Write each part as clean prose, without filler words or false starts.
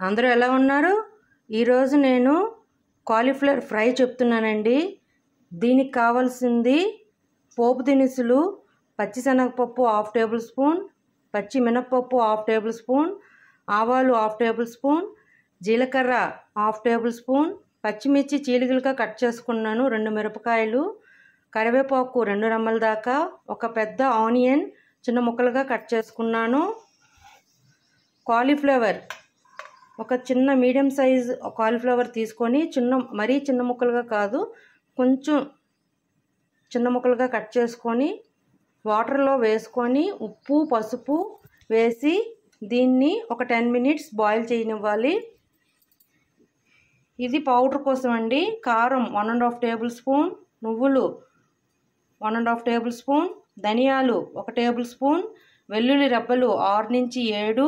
అందరూ ఎలా ఉన్నారు? ఈరోజు నేను కాలీఫ్లవర్ ఫ్రై చెప్తున్నానండి. దీనికి కావాల్సింది పోపు దినుసులు, పచ్చిశనగపప్పు 1/2 టేబుల్ స్పూన్, పచ్చి మినపప్పు 1/2 టేబుల్ స్పూన్, ఆవాలు 1/2 టేబుల్ స్పూన్, జీలకర్ర 1/2 టేబుల్ స్పూన్, పచ్చిమిర్చి చీలికలుగా కట్ చేసుకున్నాను, 2 మిరపకాయలు, కరివేపాకు 2 రెమ్మల దాకా, ఒక పెద్ద ఆనియన్ చిన్న ముక్కలుగా కట్ చేసుకున్నాను. కాలీఫ్లవర్ ఒక చిన్న మీడియం సైజ్ కాలీఫ్లవర్ తీసుకొని మరీ చిన్న ముక్కలుగా కాదు, కొంచెం చిన్న ముక్కలుగా కట్ చేసుకొని వాటర్లో వేసుకొని ఉప్పు పసుపు వేసి దీన్ని ఒక 10 మినిట్స్ బాయిల్ చేయనివ్వాలి. ఇది పౌడర్ కోసం అండి. కారం 1.5 టేబుల్ స్పూన్, నువ్వులు 1.5 టేబుల్ స్పూన్, ధనియాలు 1 టేబుల్ స్పూన్, వెల్లుల్లి రెబ్బలు 6 నుంచి 7,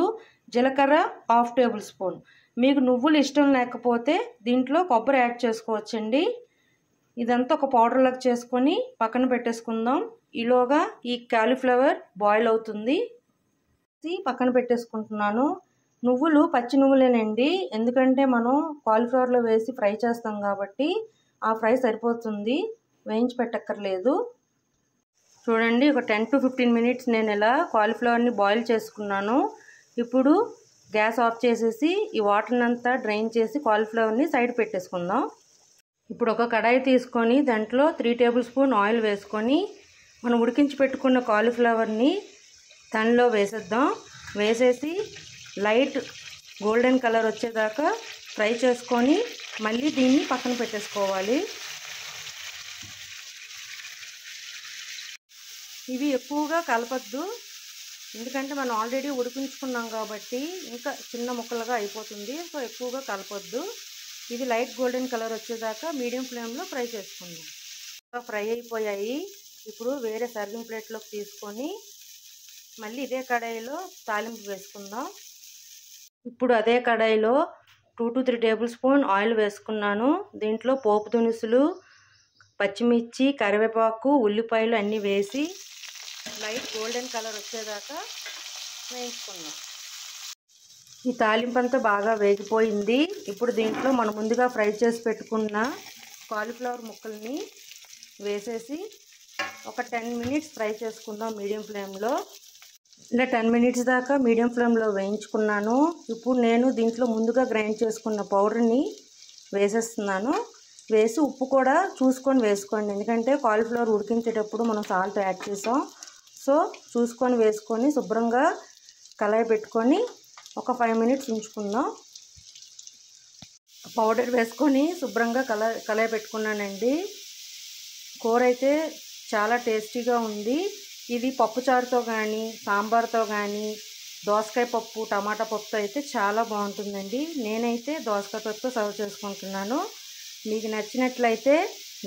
జీలకర్ర 1/2 టేబుల్ స్పూన్. మీకు నువ్వులు ఇష్టం లేకపోతే దీంట్లో కొబ్బరి యాడ్ చేసుకోవచ్చండి. ఇదంతా ఒక పౌడర్లాగా చేసుకొని పక్కన పెట్టేసుకుందాం. ఈలోగా ఈ కాలీఫ్లవర్ బాయిల్ అవుతుంది. పక్కన పెట్టేసుకుంటున్నాను. నువ్వులు పచ్చి నువ్వులేనండి, ఎందుకంటే మనం కాలీఫ్లవర్లో వేసి ఫ్రై చేస్తాం కాబట్టి ఆ ఫ్రై సరిపోతుంది, వేయించి పెట్టక్కర్లేదు. చూడండి, ఒక 10 to 15 మినిట్స్ నేను ఇలా కాలీఫ్లవర్ని బాయిల్ చేసుకున్నాను. ఇప్పుడు గ్యాస్ ఆఫ్ చేసేసి ఈ వాటర్ని అంతా డ్రైన్ చేసి కాలీఫ్లవర్ని సైడ్ పెట్టేసుకుందాం. ఇప్పుడు ఒక కడాయి తీసుకొని దాంట్లో 3 టేబుల్ స్పూన్ ఆయిల్ వేసుకొని మనం ఉడికించి పెట్టుకున్న కాలీఫ్లవర్ని దానిలో వేసేద్దాం. వేసేసి లైట్ గోల్డెన్ కలర్ వచ్చేదాకా ఫ్రై చేసుకొని మళ్ళీ దీన్ని పక్కన పెట్టేసుకోవాలి. ఇవి ఎక్కువగా కలపద్దు, ఎందుకంటే మనం ఆల్రెడీ ఉడికించుకున్నాం కాబట్టి ఇంకా చిన్న ముక్కలుగా అయిపోతుంది. సో ఎక్కువగా కలపొద్దు. ఇది లైట్ గోల్డెన్ కలర్ వచ్చేదాకా మీడియం ఫ్లేమ్లో ఫ్రై చేసుకుందాం. ఫ్రై అయిపోయాయి. ఇప్పుడు వేరే సర్వింగ్ ప్లేట్లోకి తీసుకొని మళ్ళీ ఇదే కడాయిలో తాలింపు వేసుకుందాం. ఇప్పుడు అదే కడాయిలో 2 to 3 టేబుల్ స్పూన్ ఆయిల్ వేసుకున్నాను. దీంట్లో పోపు దినుసులు, పచ్చిమిర్చి, కరివేపాకు, ఉల్లిపాయలు అన్నీ వేసి లైట్ గోల్డెన్ కలర్ వచ్చేదాకా వేయించుకుందాం. ఈ తాలింపు అంతా బాగా వేగిపోయింది. ఇప్పుడు దీంట్లో మనం ముందుగా ఫ్రై చేసి పెట్టుకున్న కాలీఫ్లవర్ ముక్కల్ని వేసేసి ఒక 10 మినిట్స్ ఫ్రై చేసుకుందాం మీడియం ఫ్లేమ్లో. ఇలా 10 మినిట్స్ దాకా మీడియం ఫ్లేమ్లో వేయించుకున్నాను. ఇప్పుడు నేను దీంట్లో ముందుగా గ్రైండ్ చేసుకున్న పౌడర్ని వేసేస్తున్నాను. వేసి ఉప్పు కూడా చూసుకొని వేసుకోండి, ఎందుకంటే కాలీఫ్లవర్ ఉడికించేటప్పుడు మనం సాల్ట్ యాడ్ చేసాం. సో చూసుకొని వేసుకొని శుభ్రంగా కళాయి పెట్టుకొని ఒక 5 మినిట్స్ ఉంచుకుందాం. పౌడర్ వేసుకొని శుభ్రంగా కళాయి పెట్టుకున్నానండి. కూర అయితే చాలా టేస్టీగా ఉంది. ఇది పప్పుచారుతో కానీ సాంబార్తో కానీ దోసకాయ పప్పు టమాటా పప్పుతో అయితే చాలా బాగుంటుందండి. నేనైతే దోసకాయ పప్పుతో సర్వ్ చేసుకుంటున్నాను. మీకు నచ్చినట్లయితే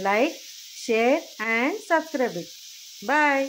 like, share and subscribe. Bye.